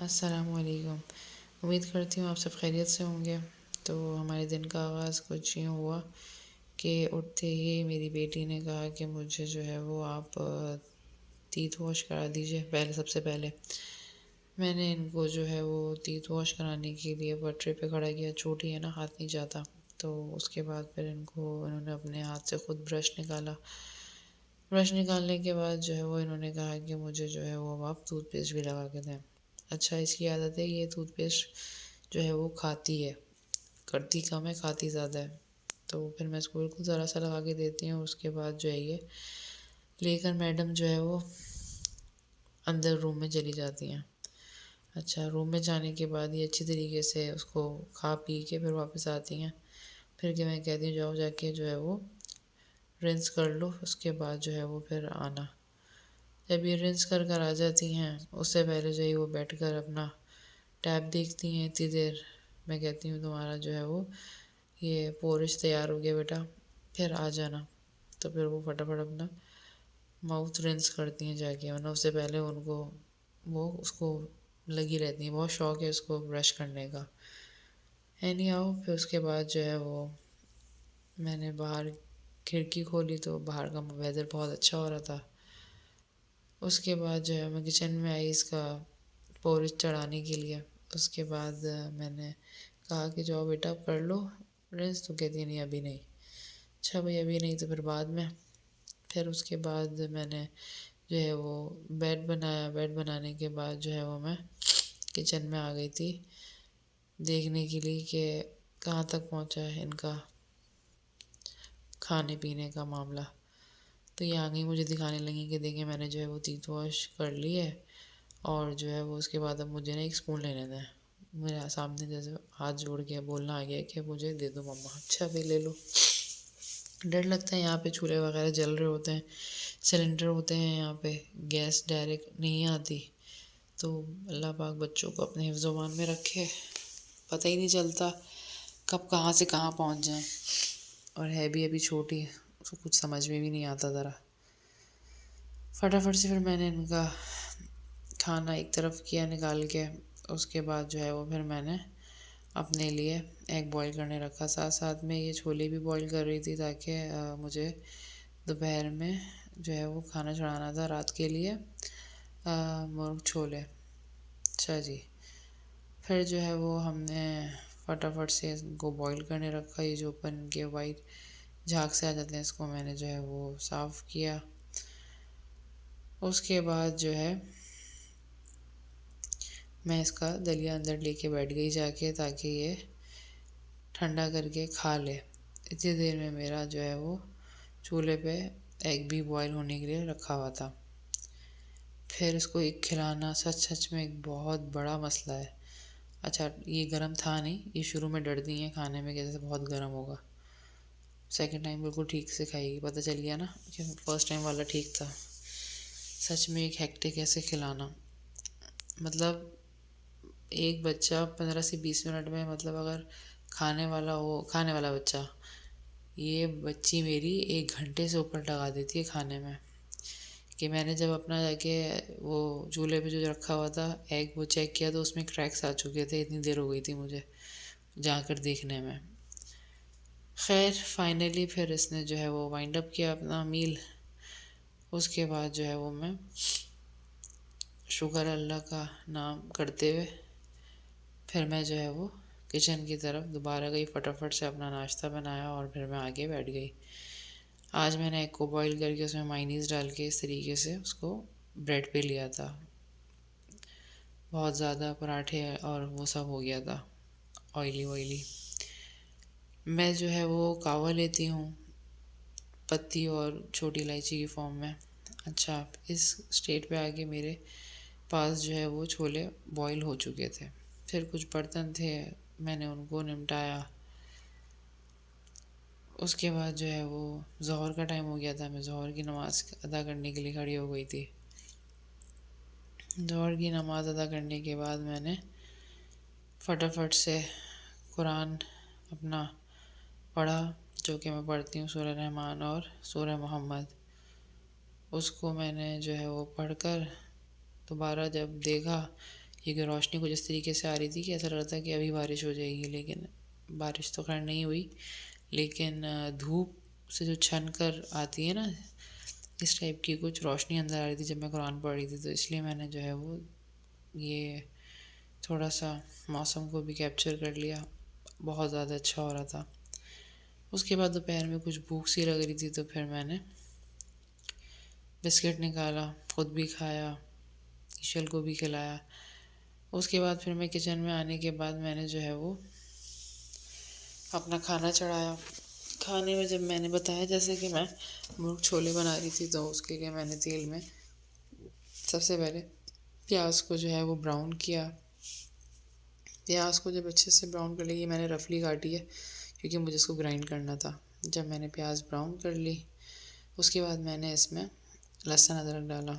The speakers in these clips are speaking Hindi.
अस्सलामुअलैकुम। उम्मीद करती हूँ आप सब खैरियत से होंगे। तो हमारे दिन का आगाज़ कुछ यूँ हुआ कि उठते ही मेरी बेटी ने कहा कि मुझे जो है वो आप टीथ वॉश करा दीजिए। पहले सबसे पहले मैंने इनको जो है वो टीथ वॉश कराने के लिए पटरी पे खड़ा किया। छोटी है ना, हाथ नहीं जाता। तो उसके बाद फिर इन्होंने अपने हाथ से खुद ब्रश निकाला। ब्रश निकालने के बाद जो है वो इन्होंने कहा कि मुझे जो है वो आप टूथपेस्ट भी लगा के दें। अच्छा, इसकी आदत है, ये टूथपेस्ट जो है वो खाती है, करती कम है, खाती ज़्यादा है। तो फिर मैं इसको बिल्कुल ज़रा सा लगा के देती हूँ। उसके बाद जो है ये लेकर मैडम जो है वो अंदर रूम में चली जाती हैं। अच्छा, रूम में जाने के बाद ये अच्छी तरीके से उसको खा पी के फिर वापस आती हैं। फिर कि मैं कहती हूँ जाओ जाके जो है वो रिंस कर लो, उसके बाद जो है वो फिर आना। जब ये रिंस कर कर आ जाती हैं, उससे पहले जो है वो बैठ कर अपना टैब देखती हैं इतनी देर। मैं कहती हूँ तुम्हारा जो है वो ये पोरिश तैयार हो गया बेटा, फिर आ जाना। तो फिर वो फटाफट अपना माउथ रिंस करती हैं जाके, वरना उससे पहले वो उसको लगी रहती हैं। बहुत शौक है उसको ब्रश करने का। एनी हाउ, फिर उसके बाद जो है वो मैंने बाहर खिड़की खोली तो बाहर का वेदर बहुत अच्छा हो रहा था। उसके बाद जो है मैं किचन में आई इसका पोरिश चढ़ाने के लिए। उसके बाद मैंने कहा कि जाओ बेटा कर लो रिंस। तो कहती है नहीं अभी नहीं। अच्छा भाई, अभी नहीं तो फिर बाद में। फिर उसके बाद मैंने जो है वो बेड बनाया। बेड बनाने के बाद जो है वो मैं किचन में आ गई थी देखने के लिए कि कहाँ तक पहुँचा है इनका खाने पीने का मामला। तो ये आ गई मुझे दिखाने लगी कि देखिए मैंने जो है वो टीथ वॉश कर ली है, और जो है वो उसके बाद अब मुझे ना एक स्पून लेने दें। मेरे सामने जैसे हाथ जोड़ के बोलना आ गया कि मुझे दे दो मम्मा। अच्छा भाई ले लो। डर लगता है, यहाँ पे चूल्हे वगैरह जल रहे होते हैं, सिलेंडर होते हैं यहाँ पे, गैस डायरेक्ट नहीं आती। तो अल्लाह पाक बच्चों को अपने हिफ्ज़-ओ-मान में रखे। पता ही नहीं चलता कब कहाँ से कहाँ पहुँच जाएं। और है भी अभी छोटी, उसको कुछ समझ में भी नहीं आता ज़रा। फटाफट से फिर मैंने इनका खाना एक तरफ किया निकाल के। उसके बाद जो है वो फिर मैंने अपने लिए एग बॉईल करने रखा। साथ साथ में ये छोले भी बॉईल कर रही थी ताकि मुझे दोपहर में जो है वो खाना चढ़ाना था रात के लिए, मुर्ग छोले। अच्छा जी, फिर जो है वो हमने फटाफट से इनको बॉईल करने रखा। ये जो ऊपर इनके वाइट झाग से आ जाते हैं, इसको मैंने जो है वो साफ़ किया। उसके बाद जो है मैं इसका दलिया अंदर लेके बैठ गई जाके, ताकि ये ठंडा करके खा ले। इतनी देर में मेरा जो है वो चूल्हे पे एग भी बॉईल होने के लिए रखा हुआ था। फिर इसको एक खिलाना सच सच में एक बहुत बड़ा मसला है। अच्छा, ये गर्म था नहीं, ये शुरू में डरती हैं खाने में कि जैसे बहुत गर्म होगा। सेकंड टाइम बिल्कुल ठीक से खाएगी, पता चल गया ना कि फर्स्ट टाइम वाला ठीक था। सच में एक हेक्टिक ऐसे खिलाना, मतलब एक बच्चा 15 से 20 मिनट में, मतलब अगर खाने वाला बच्चा, ये बच्ची मेरी 1 घंटे से ऊपर लगा देती है खाने में। कि मैंने जब अपना जाके वो चूल्हे पे जो रखा हुआ था एग वो चेक किया तो उसमें क्रैक्स आ चुके थे। इतनी देर हो गई थी मुझे जाकर देखने में। खैर फाइनली फिर इसने जो है वो वाइंड अप किया अपना मील। उसके बाद जो है वो मैं शुक्र अल्लाह का नाम करते हुए फिर मैं जो है वो किचन की तरफ दोबारा गई। फटाफट से अपना नाश्ता बनाया और फिर मैं आगे बैठ गई। आज मैंने एग को बॉईल करके उसमें मायनीज़ डाल के इस तरीके से उसको ब्रेड पे लिया था। बहुत ज़्यादा पराठे और वो सब हो गया था, ऑयली ऑयली। मैं जो है वो कावा लेती हूँ पत्ती और छोटी इलायची की फॉर्म में। अच्छा, इस स्टेट पे आके मेरे पास जो है वो छोले बॉईल हो चुके थे। फिर कुछ बर्तन थे, मैंने उनको निपटाया। उसके बाद जो है वो ज़ोहर का टाइम हो गया था। मैं ज़ोहर की नमाज़ अदा करने के लिए खड़ी हो गई थी। ज़ोहर की नमाज़ अदा करने के बाद मैंने फटाफट से कुरान अपना पढ़ा, जो कि मैं पढ़ती हूँ सूरह रहमान और सूरह मोहम्मद। उसको मैंने जो है वो पढ़कर दोबारा जब देखा क्योंकि रोशनी कुछ इस तरीके से आ रही थी कि ऐसा लग रहा था कि अभी बारिश हो जाएगी, लेकिन बारिश तो खैर नहीं हुई। लेकिन धूप से जो छन कर आती है ना, इस टाइप की कुछ रोशनी अंदर आ रही थी जब मैं कुरान पढ़ रही थी, तो इसलिए मैंने जो है वो ये थोड़ा सा मौसम को भी कैप्चर कर लिया। बहुत ज़्यादा अच्छा हो रहा था। उसके बाद दोपहर में कुछ भूख सी लग रही थी, तो फिर मैंने बिस्किट निकाला, खुद भी खाया, ईशल को भी खिलाया। उसके बाद फिर मैं किचन में आने के बाद मैंने जो है वो अपना खाना चढ़ाया। खाने में जब मैंने बताया जैसे कि मैं मुर्ग छोले बना रही थी, तो उसके लिए मैंने तेल में सबसे पहले प्याज को जो है वो ब्राउन किया। प्याज को जब अच्छे से ब्राउन कर ली, मैंने रफली काटी है क्योंकि मुझे इसको ग्राइंड करना था। जब मैंने प्याज ब्राउन कर ली, उसके बाद मैंने इसमें लहसुन अदरक डाला।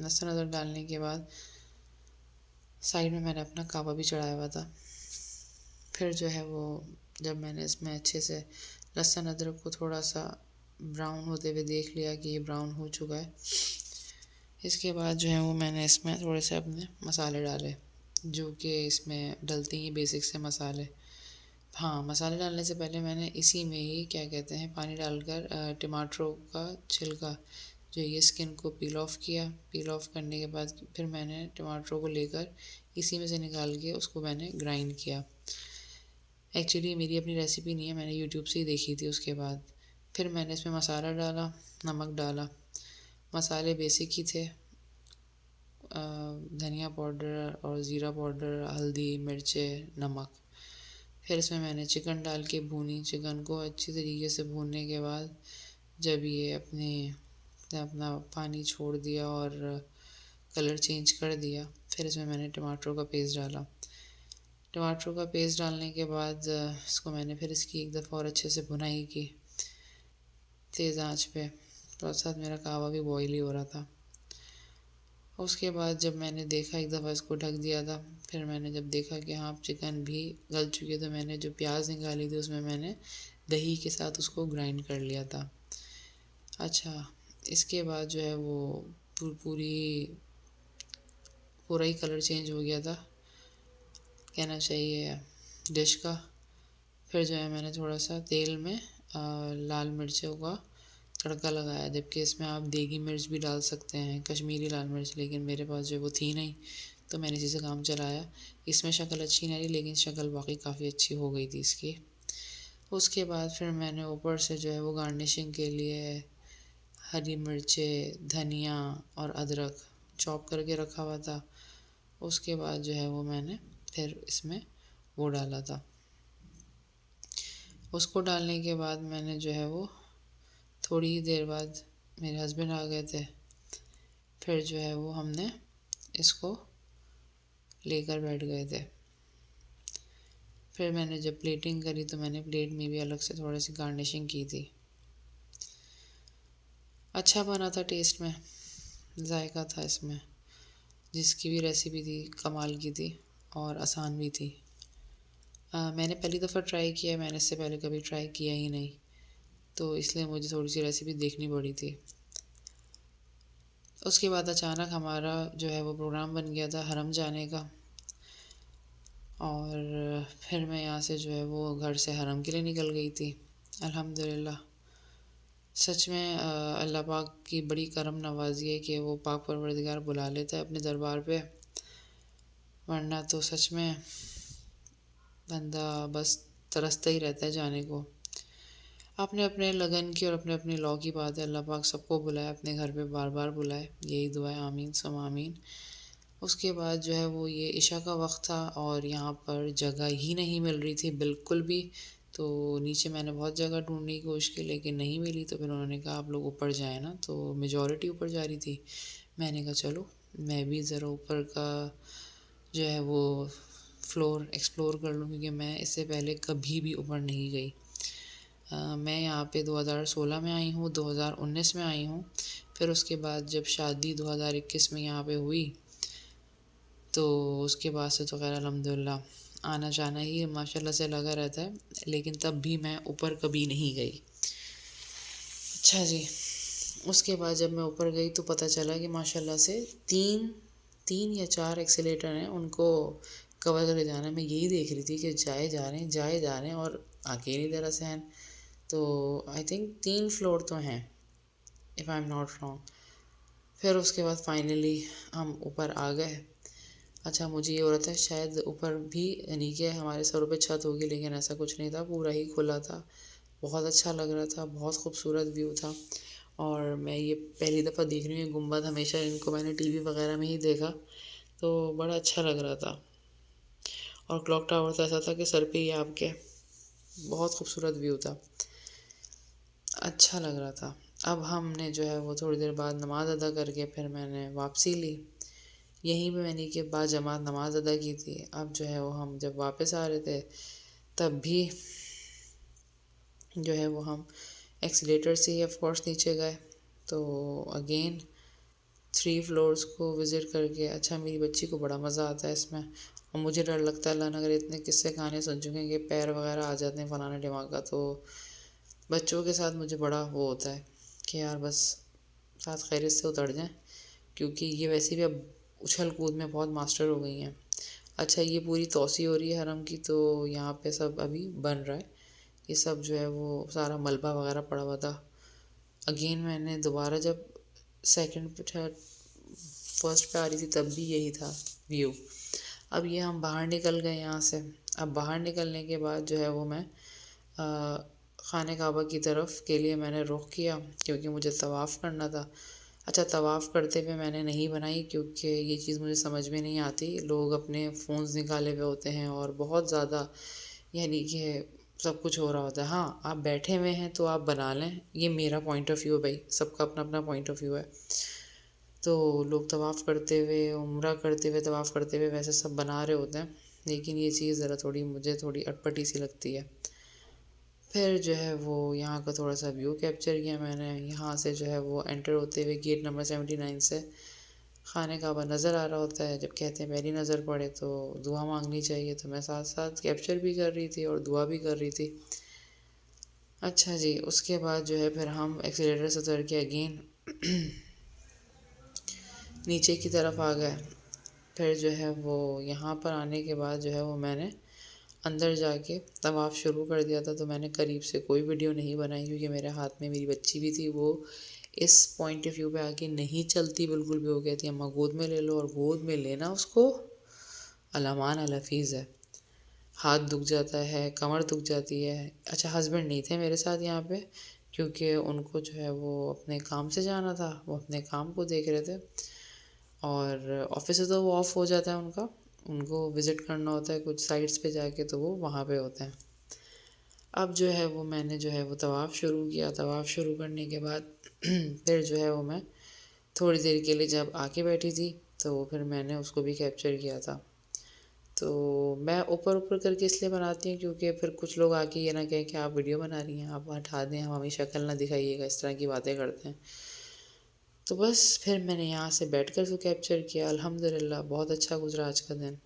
लहसुन अदरक डालने के बाद साइड में मैंने अपना कावा भी चढ़ाया हुआ था। फिर जो है वो जब मैंने इसमें अच्छे से लहसुन अदरक को थोड़ा सा ब्राउन होते हुए देख लिया कि ये ब्राउन हो चुका है, इसके बाद जो है वो मैंने इसमें थोड़े से अपने मसाले डाले, जो कि इसमें डलते ही बेसिक से मसाले। हाँ, मसाले डालने से पहले मैंने इसी में ही क्या कहते हैं पानी डालकर टमाटरों का छिलका जो ये स्किन को पील ऑफ किया। पील ऑफ करने के बाद फिर मैंने टमाटरों को लेकर इसी में से निकाल के उसको मैंने ग्राइंड किया। एक्चुअली मेरी अपनी रेसिपी नहीं है, मैंने यूट्यूब से ही देखी थी। उसके बाद फिर मैंने इसमें मसाला डाला, नमक डाला। मसाले बेसिक ही थे, धनिया पाउडर और ज़ीरा पाउडर, हल्दी, मिर्चें, नमक। फिर इसमें मैंने चिकन डाल के भूनी। चिकन को अच्छी तरीके से भूनने के बाद जब ये अपना पानी छोड़ दिया और कलर चेंज कर दिया, फिर इसमें मैंने टमाटरों का पेस्ट डाला। टमाटरों का पेस्ट डालने के बाद इसको मैंने फिर इसकी एक दफ़ा और अच्छे से भुनाई की तेज़ आंच पे। तो साथ मेरा कावा भी बॉयल ही हो रहा था। उसके बाद जब मैंने देखा, एक दफ़ा इसको ढक दिया था, फिर मैंने जब देखा कि हाँ चिकन भी गल चुकी है, तो मैंने जो प्याज निकाली थी उसमें मैंने दही के साथ उसको ग्राइंड कर लिया था। अच्छा, इसके बाद जो है वो पूरा ही कलर चेंज हो गया था, कहना चाहिए डिश का। फिर जो है मैंने थोड़ा सा तेल में लाल मिर्चों का तड़का लगाया, जबकि इसमें आप देगी मिर्च भी डाल सकते हैं, कश्मीरी लाल मिर्च, लेकिन मेरे पास जो वो थी नहीं, तो मैंने इसी से काम चलाया। इसमें शक्ल अच्छी नहीं रही, लेकिन शक्ल बाकी काफ़ी अच्छी हो गई थी इसकी। उसके बाद फिर मैंने ऊपर से जो है वो गार्निशिंग के लिए हरी मिर्चें, धनिया और अदरक चॉप करके रखा हुआ था। उसके बाद जो है वो मैंने फिर इसमें वो डाला था। उसको डालने के बाद मैंने जो है वो थोड़ी ही देर बाद मेरे हस्बैंड आ गए थे। फिर जो है वो हमने इसको लेकर बैठ गए थे। फिर मैंने जब प्लेटिंग करी, तो मैंने प्लेट में भी अलग से थोड़ी सी गार्निशिंग की थी। अच्छा बना था, टेस्ट में जायका था इसमें। जिसकी भी रेसिपी थी कमाल की थी और आसान भी थी। मैंने पहली दफ़ा ट्राई किया है, मैंने इससे पहले कभी ट्राई किया ही नहीं, तो इसलिए मुझे थोड़ी सी रेसिपी देखनी पड़ी थी। उसके बाद अचानक हमारा जो है वो प्रोग्राम बन गया था हरम जाने का, और फिर मैं यहाँ से जो है वो घर से हरम के लिए निकल गई थी। अल्हम्दुलिल्लाह, सच में अल्लाह पाक की बड़ी करम नवाज़ी है कि वो पाक परवरदिगार बुला लेता है अपने दरबार पे, वरना तो सच में बंदा बस तरसता ही रहता है जाने को। अपने अपने लगन की और अपने अपने लॉ की बात है, अल्लाह पाक सबको बुलाए अपने घर पे, बार बार बुलाए, यही दुआ है, आमीन सम आमीन। उसके बाद जो है वो ये इशा का वक्त था और यहाँ पर जगह ही नहीं मिल रही थी बिल्कुल भी। तो नीचे मैंने बहुत जगह ढूंढने की कोशिश की, लेकिन नहीं मिली। तो फिर उन्होंने कहा आप लोग ऊपर जाए ना, तो मेजॉरिटी ऊपर जा रही थी। मैंने कहा चलो मैं भी ज़रा ऊपर का जो है वो फ्लोर एक्सप्लोर कर लूँ, क्योंकि मैं इससे पहले कभी भी ऊपर नहीं गई। मैं यहाँ पे 2016 में आई हूँ, 2019 में आई हूँ। फिर उसके बाद जब शादी 2021 में यहाँ पे हुई, तो उसके बाद से तो खैर अल्हम्दुलिल्लाह आना जाना ही माशाल्लाह से लगा रहता है, लेकिन तब भी मैं ऊपर कभी नहीं गई। अच्छा जी, उसके बाद जब मैं ऊपर गई तो पता चला कि माशाल्लाह से 3 3 या 4 एक्सीलेटर हैं, उनको कवर करके जाना है। मैं यही देख रही थी कि जाए जा रहे हैं और आगे ही नहीं दे रहा सहन। तो आई थिंक 3 फ्लोर तो हैं, if I am not wrong. फिर उसके बाद फाइनली हम ऊपर आ गए। अच्छा, मुझे ये हो रहा था शायद ऊपर भी यानी कि हमारे सरों पे छत होगी, लेकिन ऐसा कुछ नहीं था, पूरा ही खुला था। बहुत अच्छा लग रहा था, बहुत खूबसूरत व्यू था। और मैं ये पहली दफ़ा देख रही हूँ ये गुंबद, हमेशा इनको मैंने टीवी वगैरह में ही देखा, तो बड़ा अच्छा लग रहा था। और क्लॉक टावर तो ऐसा था कि सर पे ही आपके, बहुत खूबसूरत व्यू था, अच्छा लग रहा था। अब हमने जो है वो थोड़ी देर बाद नमाज़ अदा करके फिर मैंने वापसी ली। यहीं पे मैंने के बाद जमात नमाज़ अदा की थी। अब जो है वो हम जब वापस आ रहे थे तब भी जो है वो हम एक्सीलेटर से ही ऑफ कोर्स नीचे गए। तो अगेन 3 फ्लोर्स को विज़िट करके, अच्छा मेरी बच्ची को बड़ा मज़ा आता है इसमें, और मुझे डर लगता है अल्लाह ना करे इतने किस्से कहानी सुन चुके हैं कि पैर वगैरह आ जाते हैं फलाना ढिमाका। तो बच्चों के साथ मुझे बड़ा वो होता है कि यार बस साथ खैरियत से उतर जाएं, क्योंकि ये वैसे भी अब उछल कूद में बहुत मास्टर हो गई हैं। अच्छा, ये पूरी तोसी हो रही है हरम की, तो यहाँ पे सब अभी बन रहा है। ये सब जो है वो सारा मलबा वगैरह पड़ा हुआ था। अगेन मैंने दोबारा जब सेकंड पे थर्ड फर्स्ट पे आ रही थी तब भी यही था व्यू। अब ये हम बाहर निकल गए यहाँ से। अब बाहर निकलने के बाद जो है वो मैं खाने काबा की तरफ के लिए मैंने रुख किया, क्योंकि मुझे तवाफ़ करना था। अच्छा, तवाफ़ करते हुए मैंने नहीं बनाई, क्योंकि ये चीज़ मुझे समझ में नहीं आती। लोग अपने फ़ोन्स निकाले हुए होते हैं और बहुत ज़्यादा यानी कि सब कुछ हो रहा होता है। हाँ, आप बैठे हुए हैं तो आप बना लें, ये मेरा पॉइंट ऑफ व्यू है भाई, सबका अपना अपना पॉइंट ऑफ व्यू है। तो लोग तवाफ़ करते हुए, उम्रा करते हुए, तवाफ़ करते हुए वैसे सब बना रहे होते हैं, लेकिन ये चीज़ ज़रा थोड़ी मुझे थोड़ी अटपटी सी लगती है। फिर जो है वो यहाँ का थोड़ा सा व्यू कैप्चर किया मैंने। यहाँ से जो है वो एंटर होते हुए गेट नंबर 79 से खाने काबा नज़र आ रहा होता है। जब कहते हैं पहली नज़र पड़े तो दुआ मांगनी चाहिए, तो मैं साथ साथ कैप्चर भी कर रही थी और दुआ भी कर रही थी। अच्छा जी, उसके बाद जो है फिर हम एक्सीलेटर से उतर के अगेन नीचे की तरफ आ गए। फिर जो है वो यहाँ पर आने के बाद जो है वो मैंने अंदर जाके तवाफ़ शुरू कर दिया था। तो मैंने करीब से कोई वीडियो नहीं बनाई, क्योंकि मेरे हाथ में मेरी बच्ची भी थी, वो इस पॉइंट ऑफ व्यू पे आके नहीं चलती बिल्कुल भी। वो कहती है अम्मा गोद में ले लो, और गोद में लेना उसको अलामान अलफीज़ है। हाथ दुख जाता है, कमर दुख जाती है। अच्छा, हस्बैंड नहीं थे मेरे साथ यहाँ पे, क्योंकि उनको जो है वो अपने काम से जाना था, वो अपने काम को देख रहे थे। और ऑफिस से तो वो ऑफ हो जाता है उनका, उनको विज़िट करना होता है कुछ साइट्स पे जाके, तो वो वहाँ पे होते हैं। अब जो है वो मैंने जो है वो तवाफ़ शुरू किया। तवाफ़ शुरू करने के बाद फिर जो है वो मैं थोड़ी देर के लिए जब आके बैठी थी, तो फिर मैंने उसको भी कैप्चर किया था। तो मैं ऊपर ऊपर करके इसलिए बनाती हूँ, क्योंकि फिर कुछ लोग आके ये ना कहें कि आप वीडियो बना रही हैं, आप हटा दें, हम हमें शक्ल ना दिखाइएगा, इस तरह की बातें करते हैं। तो बस फिर मैंने यहाँ से बैठ कर उसको कैप्चर किया। अल्हम्दुलिल्लाह बहुत अच्छा गुजरा आज का दिन।